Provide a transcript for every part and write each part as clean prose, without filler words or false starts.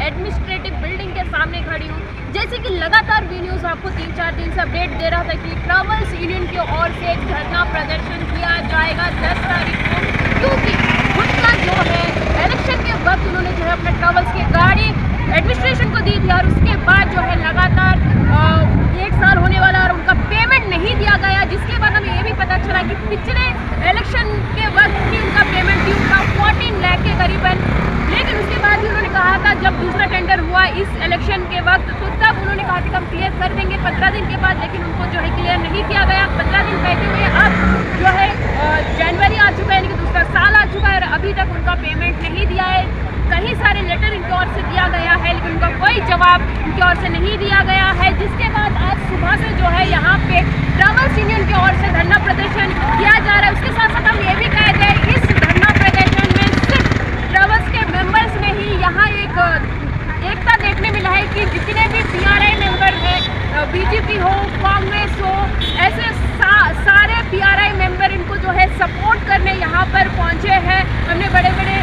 Administrative building के सामने खड़ी हूँ। जैसे कि लगातार वी न्यूज़ आपको 3-4 दिन से अपडेट दे रहा था कि ट्रैवल्स यूनियन की ओर से एक धरना प्रदर्शन किया जाएगा 10 तारीख को, क्योंकि उनका जो है इलेक्शन के वक्त उन्होंने जो है अपने ट्रैवल्स की गाड़ी एडमिनिस्ट्रेशन को दी थी और उसके बाद जो है लगातार 1 साल होने वाला और उनका पेमेंट नहीं दिया गया, जिसके बाद हमें ये भी पता चला कि पिछले इलेक्शन के वक्त ही उनका पेमेंट थी उनका 14 लाख के करीबन। लेकिन उसके बाद भी उन्होंने कहा था जब दूसरा टेंडर हुआ इस इलेक्शन के वक्त, तो तब उन्होंने कहा कि हम क्लियर कर देंगे 15 दिन के बाद, लेकिन उनको जो है क्लियर नहीं किया गया। 15 दिन कहते हुए अब जो है जनवरी आ चुका है, यानी कि दूसरा साल आ चुका है और अभी तक उनका पेमेंट नहीं दिया है। कई सारे लेटर इनकी ओर से दिया गया है, लेकिन उनका कोई जवाब इनकी ओर से नहीं दिया गया है, जिसके बाद आज सुबह से जो है यहाँ पे ट्रैवल्स यूनियन की ओर से धरना प्रदर्शन किया जा रहा है। उसके साथ साथ हम ये भी कह दें इस धरना प्रदर्शन में सिर्फ ट्रैवल्स के मेंबर्स में ही यहाँ एक एकता देखने मिला है कि जितने भी PRI मेंबर हैं, BJP हो, कांग्रेस हो, ऐसे सारे PRI मेंबर इनको जो है सपोर्ट करने यहाँ पर पहुँचे हैं। हमने बड़े बड़े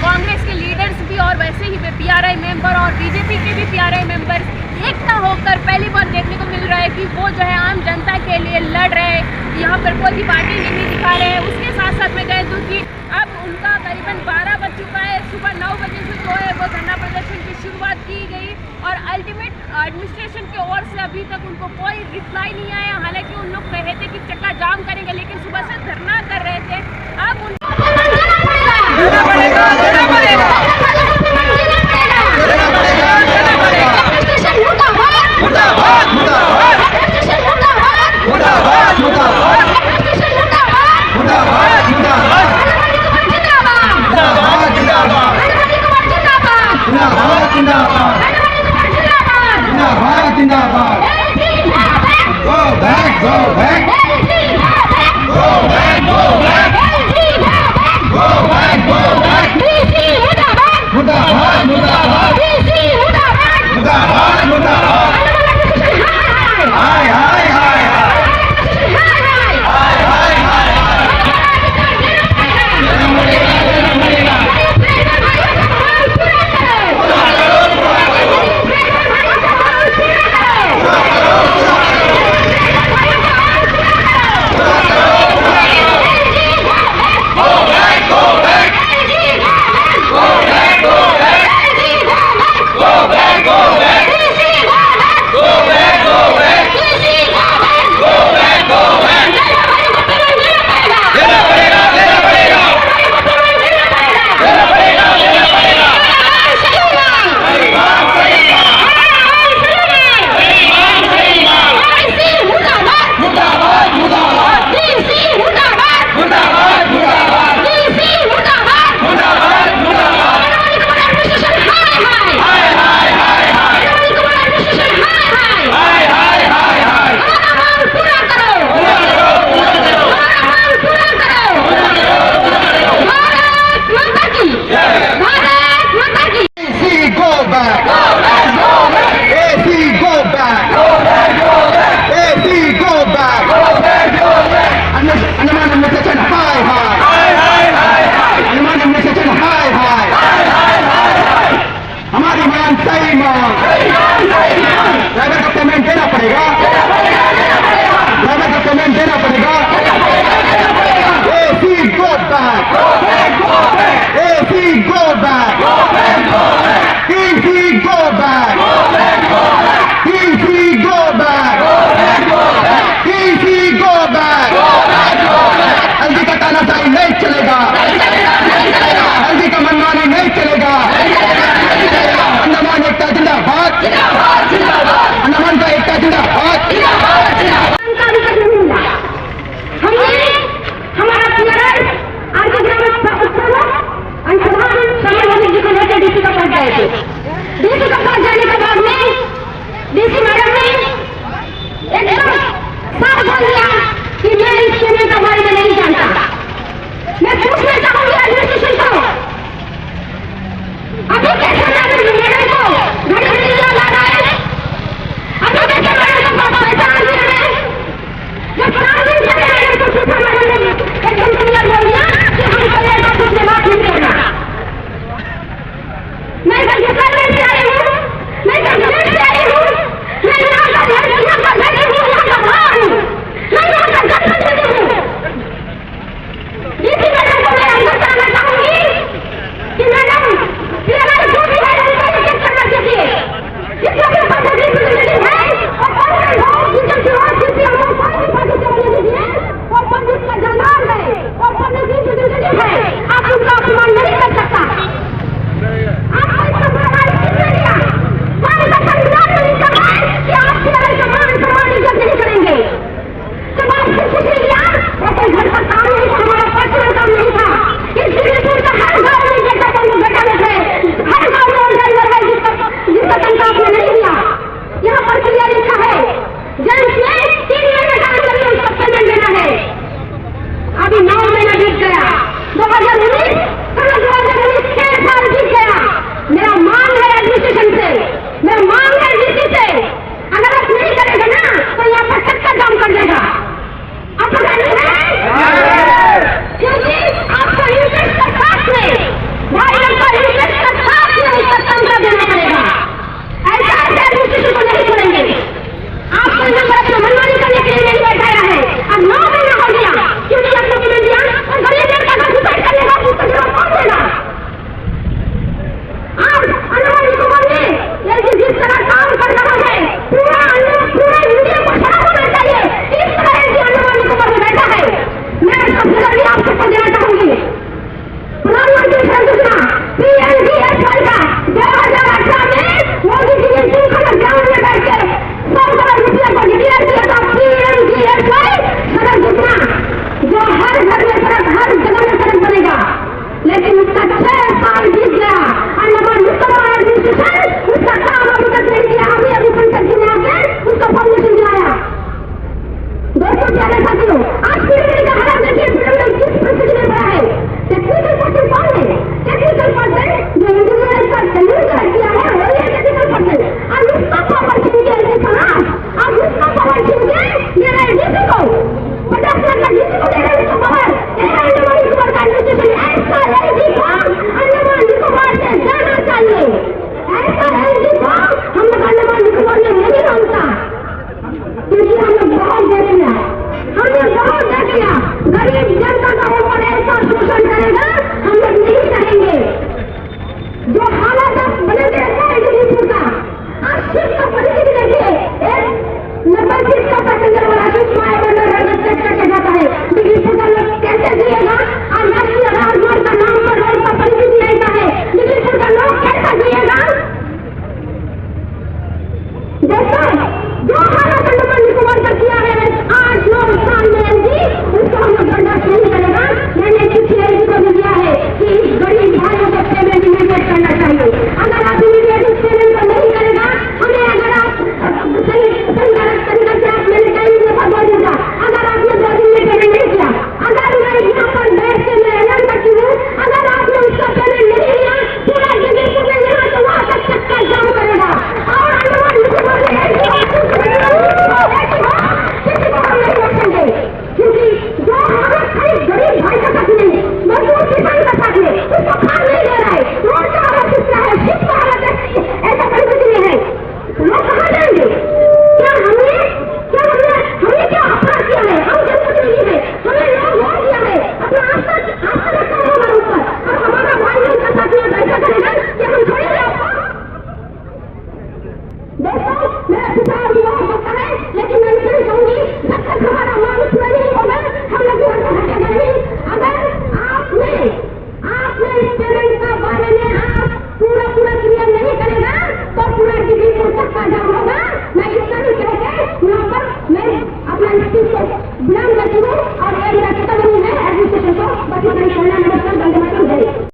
कांग्रेस के लीडर्स भी और वैसे ही PRI मेंबर और BJP के भी PRI मेंबर एकता होकर पहली बार देखने को मिल रहा है कि वो जो है आम जनता के लिए लड़ रहे हैं, यहाँ पर कोई भी पार्टी नहीं दिखा रहे हैं। उसके साथ साथ मैं कह दूँ कि अब उनका करीबन 12 बज चुका है, सुबह 9 बजे से जो है वो धरना प्रदर्शन की शुरुआत की गई और अल्टीमेट एडमिनिस्ट्रेशन की ओर से अभी तक उनको कोई रिप्लाई नहीं आया। हालांकि उन लोग कहे थे कि चक्का जाम करेंगे,